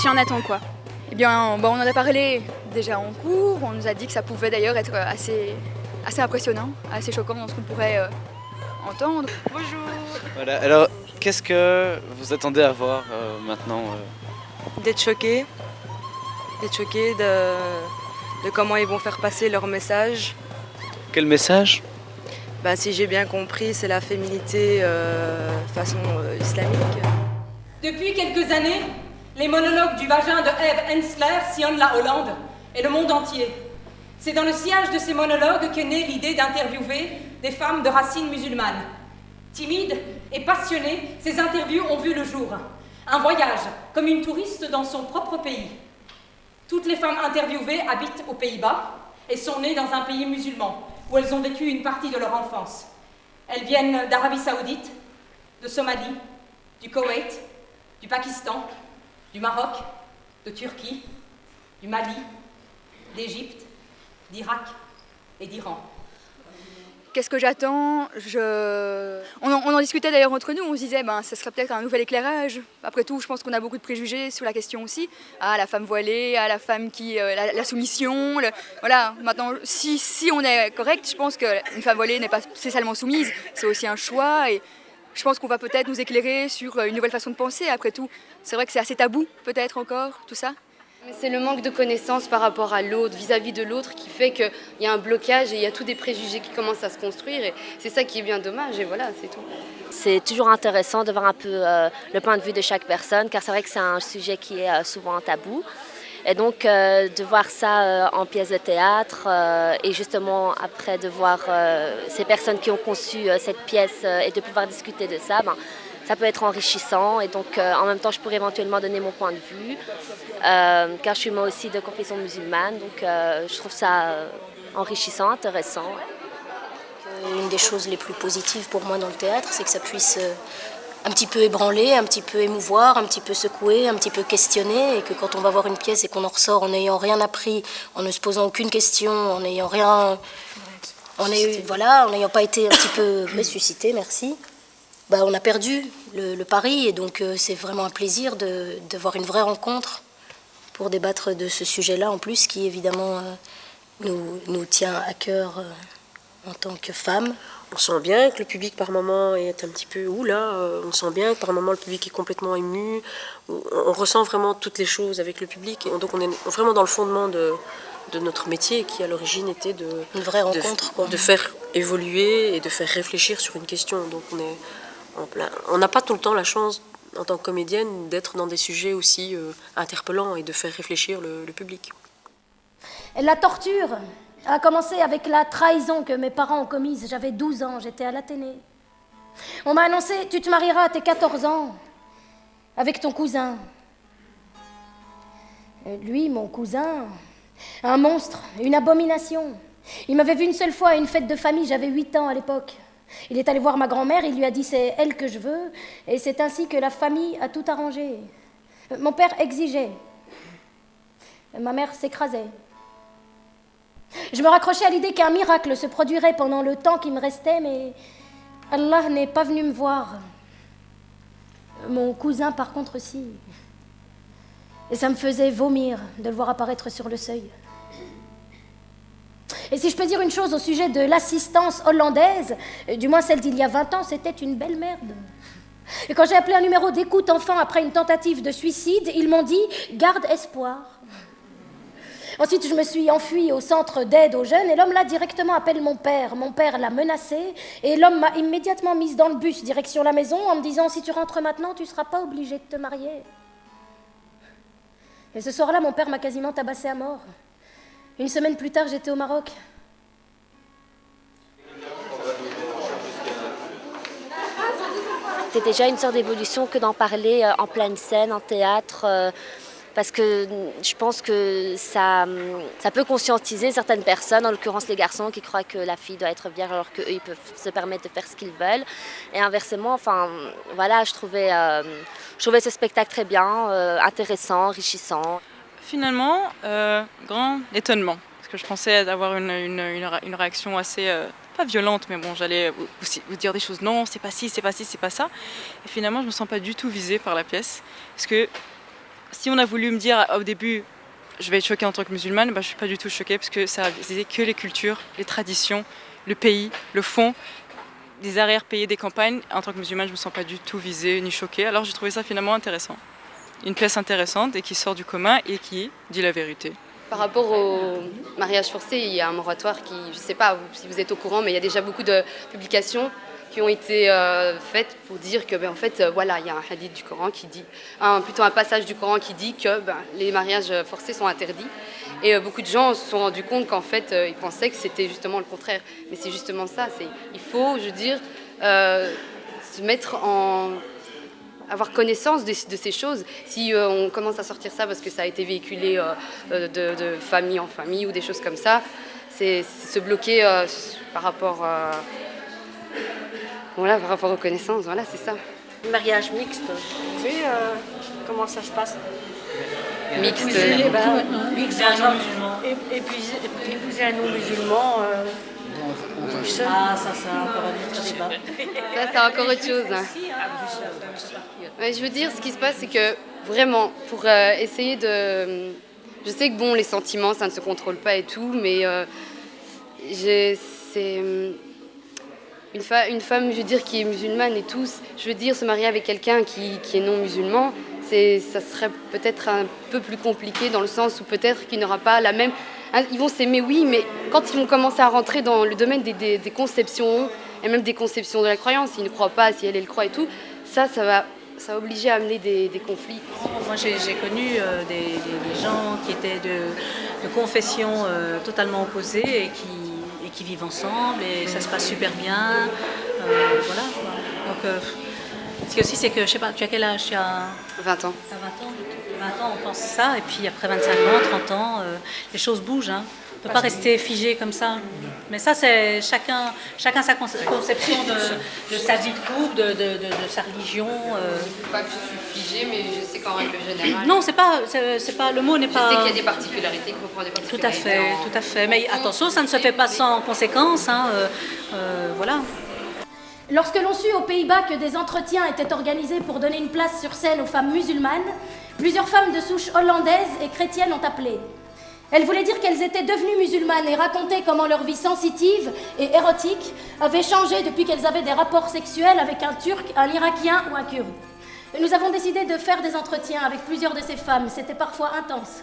Tu en attends quoi? Eh bien, on en a parlé déjà en cours, on nous a dit que ça pouvait d'ailleurs être assez impressionnant, assez choquant dans ce qu'on pourrait entendre. Bonjour. Voilà, alors qu'est-ce que vous attendez à voir maintenant D'être choqués de comment ils vont faire passer leur message. Quel message? Si j'ai bien compris, c'est la féminité façon islamique. Depuis quelques années, les monologues du vagin de Eve Ensler sillonnent la Hollande et le monde entier. C'est dans le sillage de ces monologues qu'est née l'idée d'interviewer des femmes de racines musulmanes. Timides et passionnées, ces interviews ont vu le jour. Un voyage, comme une touriste dans son propre pays. Toutes les femmes interviewées habitent aux Pays-Bas et sont nées dans un pays musulman, où elles ont vécu une partie de leur enfance. Elles viennent d'Arabie Saoudite, de Somalie, du Koweït, du Pakistan, du Maroc, de Turquie, du Mali, d'Égypte, d'Irak et d'Iran. Qu'est-ce que j'attends? On en discutait d'ailleurs entre nous, on se disait ce serait peut-être un nouvel éclairage. Après tout, je pense qu'on a beaucoup de préjugés sur la question aussi. Ah, la femme voilée, ah, la femme qui... la soumission, voilà. Maintenant, si on est correct, je pense qu'une femme voilée n'est pas spécialement soumise, c'est aussi un choix et je pense qu'on va peut-être nous éclairer sur une nouvelle façon de penser. Après tout, c'est vrai que c'est assez tabou, peut-être encore, tout ça. Mais c'est le manque de connaissances par rapport à l'autre, vis-à-vis de l'autre, qui fait qu'il y a un blocage et il y a tous des préjugés qui commencent à se construire. Et c'est ça qui est bien dommage, et voilà, c'est tout. C'est toujours intéressant de voir un peu le point de vue de chaque personne, car c'est vrai que c'est un sujet qui est souvent tabou. Et donc de voir ça en pièce de théâtre et justement après de voir ces personnes qui ont conçu cette pièce et de pouvoir discuter de ça, ça peut être enrichissant et donc en même temps je pourrais éventuellement donner mon point de vue car je suis moi aussi de confession musulmane, donc je trouve ça enrichissant, intéressant. Une des choses les plus positives pour moi dans le théâtre, c'est que ça puisse un petit peu ébranler, un petit peu émouvoir, un petit peu secouer, un petit peu questionner, et que quand on va voir une pièce et qu'on en ressort en n'ayant rien appris, en ne se posant aucune question, en n'ayant rien, en n'ayant pas été un petit peu ressuscité, merci, on a perdu le pari, et donc c'est vraiment un plaisir de voir une vraie rencontre pour débattre de ce sujet-là en plus, qui évidemment nous tient à cœur en tant que femmes. On sent bien que le public par moment est un petit peu on sent bien que par moment le public est complètement ému, on ressent vraiment toutes les choses avec le public, et donc on est vraiment dans le fondement de notre métier qui à l'origine était une vraie rencontre, de faire évoluer et de faire réfléchir sur une question. Donc on n'a pas tout le temps la chance en tant que comédienne d'être dans des sujets aussi interpellants et de faire réfléchir le public. La torture a commencé avec la trahison que mes parents ont commise. J'avais 12 ans, j'étais à l'Athénée. On m'a annoncé, tu te marieras à tes 14 ans avec ton cousin. Lui, mon cousin, un monstre, une abomination. Il m'avait vu une seule fois à une fête de famille, j'avais 8 ans à l'époque. Il est allé voir ma grand-mère, il lui a dit c'est elle que je veux, et c'est ainsi que la famille a tout arrangé. Mon père exigeait. Ma mère s'écrasait. Je me raccrochais à l'idée qu'un miracle se produirait pendant le temps qui me restait, mais Allah n'est pas venu me voir. Mon cousin, par contre, si. Et ça me faisait vomir de le voir apparaître sur le seuil. Et si je peux dire une chose au sujet de l'assistance hollandaise, du moins celle d'il y a 20 ans, c'était une belle merde. Et quand j'ai appelé un numéro d'écoute enfant après une tentative de suicide, ils m'ont dit « garde espoir ». Ensuite, je me suis enfuie au centre d'aide aux jeunes et l'homme là directement appelle mon père. Mon père l'a menacé et l'homme m'a immédiatement mise dans le bus direction la maison en me disant « si tu rentres maintenant, tu ne seras pas obligée de te marier ». Et ce soir-là, mon père m'a quasiment tabassée à mort. Une semaine plus tard, j'étais au Maroc. C'est déjà une sorte d'évolution que d'en parler en pleine scène, en théâtre, parce que je pense que ça peut conscientiser certaines personnes, en l'occurrence les garçons qui croient que la fille doit être vierge alors qu'eux ils peuvent se permettre de faire ce qu'ils veulent. Et inversement, enfin voilà, je trouvais ce spectacle très bien, intéressant, enrichissant. Finalement, grand étonnement, parce que je pensais avoir une réaction assez, pas violente, mais bon, j'allais vous dire des choses, non, c'est pas ci, c'est pas ci, c'est pas ça. Et finalement, je me sens pas du tout visée par la pièce, parce que si on a voulu me dire au début, je vais être choquée en tant que musulmane, ben, je suis pas du tout choquée, parce que ça disait que les cultures, les traditions, le pays, le fond, des arrière-pays, des campagnes. En tant que musulmane, je me sens pas du tout visée ni choquée, alors j'ai trouvé ça finalement intéressant. Une pièce intéressante et qui sort du commun et qui dit la vérité. Par rapport au mariage forcé, il y a un moratoire qui, je ne sais pas si vous êtes au courant, mais il y a déjà beaucoup de publications qui ont été faites pour dire que, en fait, voilà, il y a un hadith du Coran qui dit, plutôt un passage du Coran qui dit que les mariages forcés sont interdits. Et beaucoup de gens se sont rendus compte qu'en fait, ils pensaient que c'était justement le contraire. Mais c'est justement ça. Il faut, je veux dire, se mettre avoir connaissance de ces choses. Si on commence à sortir ça parce que ça a été véhiculé de famille en famille ou des choses comme ça, c'est se bloquer par rapport aux connaissances. Voilà, c'est ça. Mariage mixte, vous savez comment ça se passe? Mixte. Épouser un non-musulman. Épouser un non-musulman. Ah, ça, c'est encore un autre débat. Ça, c'est encore autre chose. Hein. Ouais, je veux dire, ce qui se passe, c'est que vraiment, pour essayer de... Je sais que bon, les sentiments, ça ne se contrôle pas et tout, mais c'est une femme, je veux dire, qui est musulmane et tout. Je veux dire, se marier avec quelqu'un qui est non musulman, ça serait peut-être un peu plus compliqué dans le sens où peut-être qu'il n'aura pas la même... Ils vont s'aimer, oui, mais quand ils vont commencer à rentrer dans le domaine des conceptions, et même des conceptions de la croyance, s'ils ne croient pas, si elle croit et tout, ça va obliger à amener des conflits. Moi, j'ai connu des gens qui étaient de confessions totalement opposées et qui vivent ensemble, et ça se passe super bien. Voilà. Donc, ce qui aussi, c'est que, je sais pas, tu as quel âge? Tu as 20 ans. Tu as 20 ans. 20 ans, on pense ça, et puis après 25 ans, 30 ans, les choses bougent. Hein. On ne peut pas rester figé comme ça. Mais ça, c'est chacun sa conception de sa vie de couple, de sa religion. Pas que je suis figée, mais je sais qu'en règle générale... Non, c'est pas, le mot n'est pas... Je sais qu'il y a des particularités, qu'il faut prendre des particularités. Tout à fait. Mais attention, ça ne se fait pas sans conséquences. Hein. Voilà. Lorsque l'on sut aux Pays-Bas que des entretiens étaient organisés pour donner une place sur scène aux femmes musulmanes, plusieurs femmes de souche hollandaise et chrétienne ont appelé. Elles voulaient dire qu'elles étaient devenues musulmanes et raconter comment leur vie sensitive et érotique avait changé depuis qu'elles avaient des rapports sexuels avec un Turc, un Irakien ou un Kurde. Et nous avons décidé de faire des entretiens avec plusieurs de ces femmes. C'était parfois intense.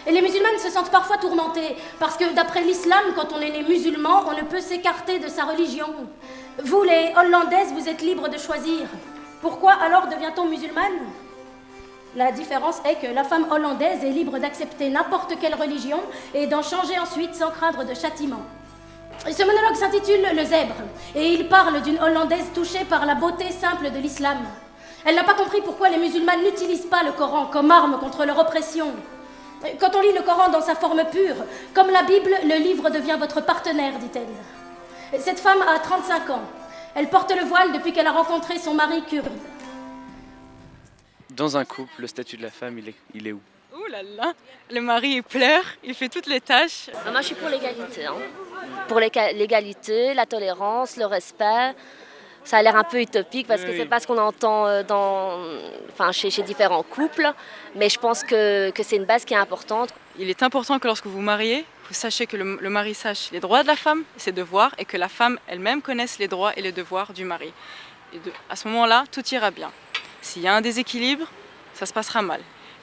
Et les musulmanes se sentent parfois tourmentées, parce que d'après l'islam, quand on est né musulman, on ne peut s'écarter de sa religion. Vous, les Hollandaises, vous êtes libres de choisir. Pourquoi alors devient-on musulmane? La différence est que la femme hollandaise est libre d'accepter n'importe quelle religion et d'en changer ensuite sans craindre de châtiment. Et ce monologue s'intitule « Le zèbre » et il parle d'une Hollandaise touchée par la beauté simple de l'islam. Elle n'a pas compris pourquoi les musulmanes n'utilisent pas le Coran comme arme contre leur oppression. Quand on lit le Coran dans sa forme pure, comme la Bible, le livre devient votre partenaire, dit-elle. Cette femme a 35 ans. Elle porte le voile depuis qu'elle a rencontré son mari kurde. Dans un couple, le statut de la femme, il est où? Ouh là là, le mari il pleure, il fait toutes les tâches. Moi je suis pour l'égalité. Hein. Pour l'égalité, la tolérance, le respect. Ça a l'air un peu utopique parce que c'est pas ce qu'on entend chez différents couples, mais je pense que c'est une base qui est importante. Il est important que lorsque vous mariez, vous sachiez que le mari sache les droits de la femme, ses devoirs, et que la femme elle-même connaisse les droits et les devoirs du mari. Et à ce moment-là, tout ira bien. S'il y a un déséquilibre, ça se passera mal.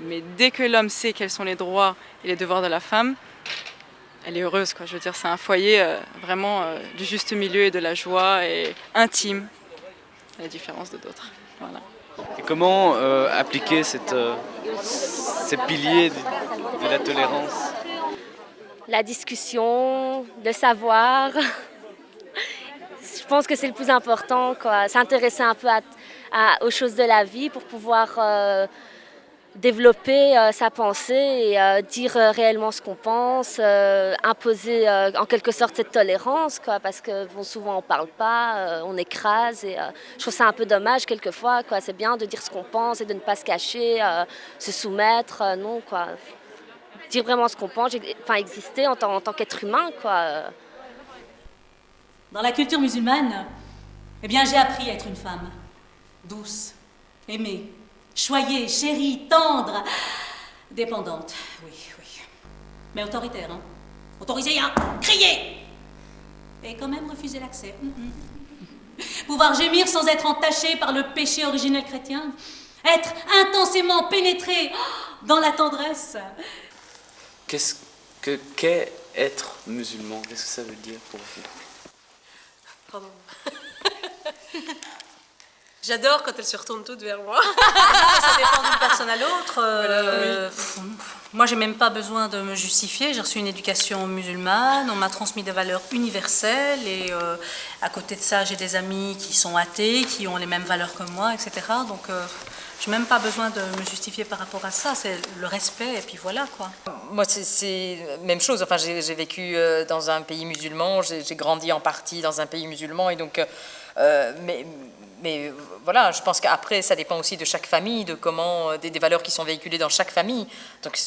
Mais dès que l'homme sait quels sont les droits et les devoirs de la femme, elle est heureuse, quoi. Je veux dire, c'est un foyer vraiment du juste milieu et de la joie et intime, à la différence de d'autres. Voilà. Et comment appliquer ces piliers de la tolérance? La discussion, le savoir. Je pense que c'est le plus important, quoi. S'intéresser un peu aux choses de la vie pour pouvoir développer sa pensée et dire réellement ce qu'on pense, imposer en quelque sorte cette tolérance, quoi, parce que bon, souvent on parle pas, on écrase et je trouve ça un peu dommage quelquefois, quoi. C'est bien de dire ce qu'on pense et de ne pas se cacher, se soumettre, non, quoi. Dire vraiment ce qu'on pense, enfin exister en tant qu'être humain, quoi. Dans la culture musulmane, eh bien, j'ai appris à être une femme douce, aimée, choyée, chérie, tendre, dépendante, oui, mais autoritaire, hein. Autorisée à crier et quand même refuser l'accès. Pouvoir gémir sans être entachée par le péché originel chrétien, être intensément pénétrée dans la tendresse. Qu'est être musulman? Qu'est-ce que ça veut dire pour vous? Pardon. J'adore quand elles se retournent toutes vers moi. Ça dépend d'une personne à l'autre. Moi, j'ai même pas besoin de me justifier. J'ai reçu une éducation musulmane. On m'a transmis des valeurs universelles. Et à côté de ça, j'ai des amis qui sont athées, qui ont les mêmes valeurs que moi, etc. Donc, je n'ai même pas besoin de me justifier par rapport à ça. C'est le respect et puis voilà, quoi. Moi, c'est la même chose. Enfin, j'ai vécu dans un pays musulman. J'ai grandi en partie dans un pays musulman. Et donc, mais voilà, je pense qu'après, ça dépend aussi de chaque famille, de comment, des valeurs qui sont véhiculées dans chaque famille. Donc,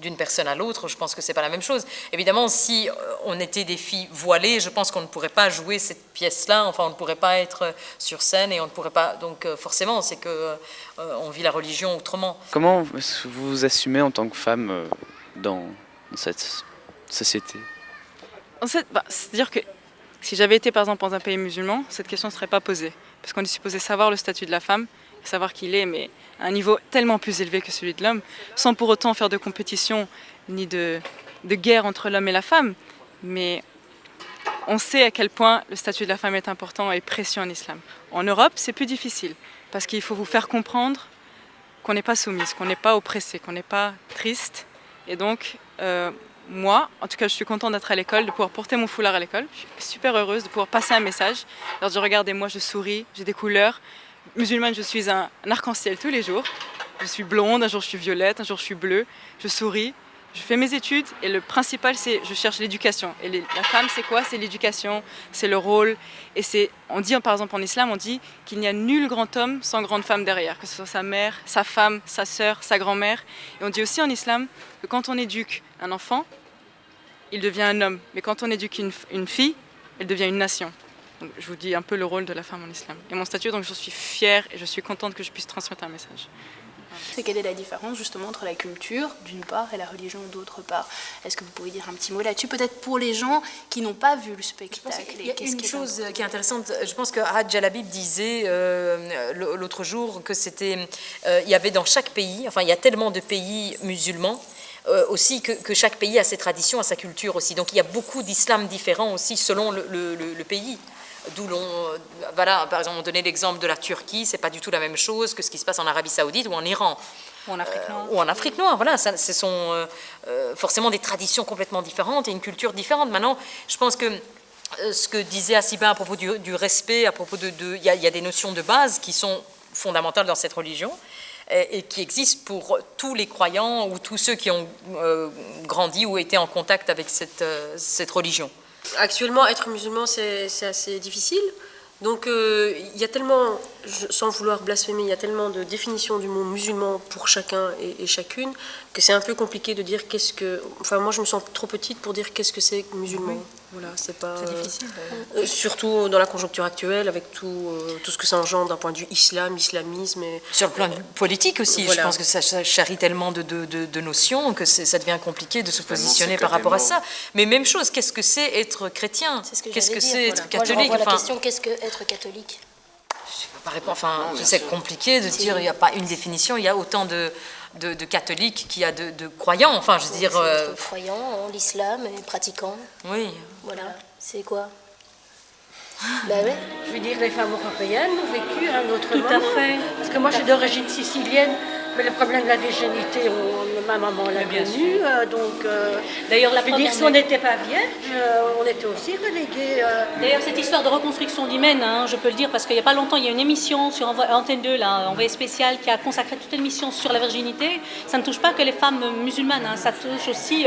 d'une personne à l'autre, je pense que c'est pas la même chose. Évidemment, si on était des filles voilées, je pense qu'on ne pourrait pas jouer cette pièce-là. Enfin, on ne pourrait pas être sur scène et on ne pourrait pas. Donc, forcément, c'est que on vit la religion autrement. Comment vous vous assumez en tant que femme dans cette société? En fait, c'est-à-dire que si j'avais été par exemple dans un pays musulman, cette question ne serait pas posée. Parce qu'on est supposé savoir le statut de la femme, savoir qu'il est, mais à un niveau tellement plus élevé que celui de l'homme, sans pour autant faire de compétition ni de guerre entre l'homme et la femme. Mais on sait à quel point le statut de la femme est important et précieux en islam. En Europe, c'est plus difficile, parce qu'il faut vous faire comprendre qu'on n'est pas soumise, qu'on n'est pas oppressée, qu'on n'est pas triste. Et donc, moi, en tout cas, je suis contente d'être à l'école, de pouvoir porter mon foulard à l'école. Je suis super heureuse de pouvoir passer un message. Alors, regardez, moi, je souris, j'ai des couleurs. Musulmane, je suis un arc-en-ciel tous les jours. Je suis blonde, un jour je suis violette, un jour je suis bleue. Je souris, je fais mes études et le principal, c'est je cherche l'éducation. Et la femme, c'est quoi? C'est l'éducation, c'est le rôle. Et on dit, par exemple, en islam, on dit qu'il n'y a nul grand homme sans grande femme derrière, que ce soit sa mère, sa femme, sa sœur, sa grand-mère. Et on dit aussi en islam que quand on éduque un enfant, il devient un homme. Mais quand on éduque une fille, elle devient une nation. Donc, je vous dis un peu le rôle de la femme en islam. Et mon statut, donc je suis fière et je suis contente que je puisse transmettre un message. C'est quelle est la différence justement entre la culture d'une part et la religion d'autre part? Est-ce que vous pouvez dire un petit mot là-dessus, peut-être pour les gens qui n'ont pas vu le spectacle? Il y a une chose qui est intéressante, je pense que Hadj Jalabib disait l'autre jour que c'était, il y avait dans chaque pays, enfin il y a tellement de pays musulmans, aussi que chaque pays a ses traditions, a sa culture aussi. Donc il y a beaucoup d'islam différents aussi selon le pays. D'où voilà, par exemple, on donnait l'exemple de la Turquie, c'est pas du tout la même chose que ce qui se passe en Arabie Saoudite ou en Iran. Ou en Afrique noire. Ou en Afrique noire, voilà, ce sont forcément des traditions complètement différentes et une culture différente. Maintenant, je pense que ce que disait Hasiba à propos du respect, à propos il y a des notions de base qui sont fondamentales dans cette religion et qui existent pour tous les croyants ou tous ceux qui ont grandi ou été en contact avec cette religion. Actuellement, être musulman, c'est assez difficile. Donc, il y a tellement, sans vouloir blasphémer, il y a tellement de définitions du mot musulman pour chacun et chacune que c'est un peu compliqué de dire qu'est-ce que... Enfin, moi, je me sens trop petite pour dire qu'est-ce que c'est musulman. Oui. Voilà, c'est pas... C'est difficile. Surtout dans la conjoncture actuelle, avec tout ce que ça engendre d'un point de vue islamisme. Et... Sur le plan politique aussi, voilà. Je pense que ça charrie tellement de notions que ça devient compliqué de se positionner par rapport à ça. Mais même chose, qu'est-ce que c'est être chrétien? Qu'est-ce que c'est être catholique? Moi, je renvoie la question, qu'est-ce que être catholique? Enfin, c'est compliqué de dire, il n'y a pas une définition, il y a autant de catholiques qu'il y a de croyants, enfin, je veux dire... Être croyant en l'islam et pratiquant. Oui. Voilà, c'est quoi? Ben oui. Je veux dire, les femmes européennes ont vécu un autre Tout à fait. Parce que moi, je suis d'origine sicilienne, Mais le problème de la virginité, ma maman l'a connu, donc d'ailleurs, je veux dire, si on n'était pas vierge, on était aussi relégués. D'ailleurs, cette histoire de reconstruction d'hymen, je peux le dire, parce qu'il n'y a pas longtemps, il y a une émission sur Antenne 2, là, Envoyé spécial, qui a consacré toute une émission sur la virginité. Ça ne touche pas que les femmes musulmanes, ça touche aussi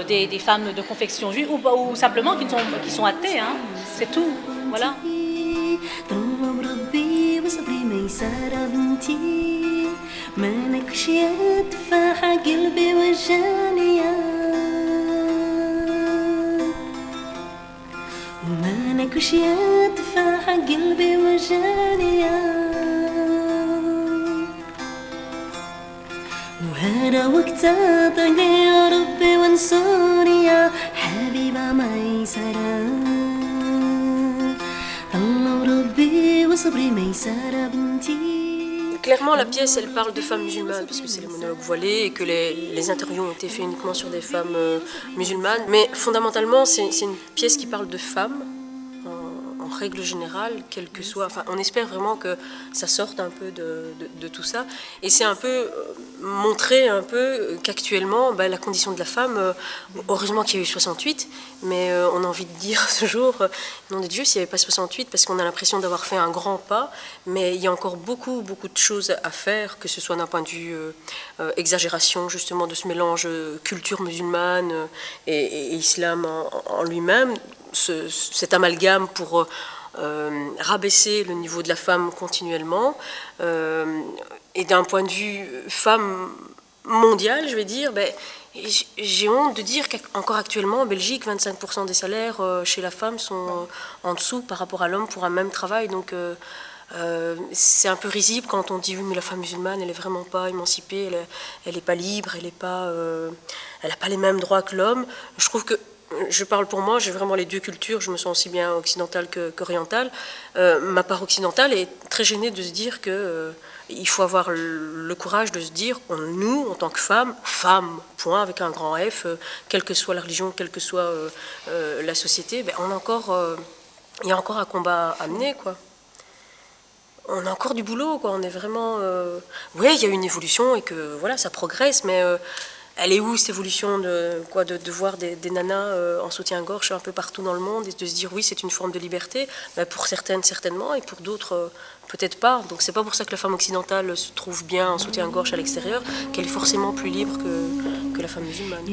des femmes de confession juive ou simplement qui sont athées, c'est tout, voilà. مالكش يا تفاحة قلبي وجاني ومالكش يا تفاحة قلبي وجاني وهذا وقت طغي يا ربي وانصرني يا حبيبة ميسرة الله ربي وصبري ميسرة بنتي. Clairement, la pièce, elle parle de femmes musulmanes, parce que c'est les monologues voilés et que les interviews ont été faits uniquement sur des femmes musulmanes. Mais fondamentalement, c'est une pièce qui parle de femmes, en règle générale, quel que soit... Enfin, on espère vraiment que ça sorte un peu de tout ça. Et c'est un peu montrer un peu qu'actuellement, la condition de la femme, heureusement qu'il y a eu 68, mais on a envie de dire toujours, nom de Dieu, s'il n'y avait pas 68, parce qu'on a l'impression d'avoir fait un grand pas, mais il y a encore beaucoup de choses à faire, que ce soit d'un point de vue exagération, justement, de ce mélange culture musulmane et islam en lui-même, cet amalgame pour rabaisser le niveau de la femme continuellement, et d'un point de vue femme mondiale, je vais dire, j'ai honte de dire qu'encore actuellement en Belgique, 25% des salaires chez la femme sont en dessous par rapport à l'homme pour un même travail. Donc c'est un peu risible quand on dit oui, mais la femme musulmane, elle est vraiment pas émancipée, elle est pas libre, elle n'a pas les mêmes droits que l'homme. Je trouve que, je parle pour moi, j'ai vraiment les deux cultures, je me sens aussi bien occidentale qu'orientale. Ma part occidentale est très gênée de se dire que il faut avoir le courage de se dire, nous, en tant que femmes, point, avec un grand F, quelle que soit la religion, quelle que soit la société, il y a encore un combat à mener, quoi. On a encore du boulot, quoi. On est vraiment... Oui, il y a une évolution et que voilà, ça progresse, mais elle est où cette évolution de voir des nanas en soutien-gorge un peu partout dans le monde et de se dire oui, c'est une forme de liberté, pour certaines certainement et pour d'autres peut-être pas. Donc c'est pas pour ça que la femme occidentale se trouve bien en soutien-gorge à l'extérieur qu'elle est forcément plus libre que la femme musulmane.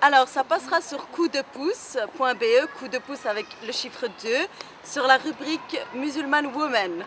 Alors, ça passera sur coupdepouce.be, coup de pouce avec le chiffre 2, sur la rubrique Musulman Woman.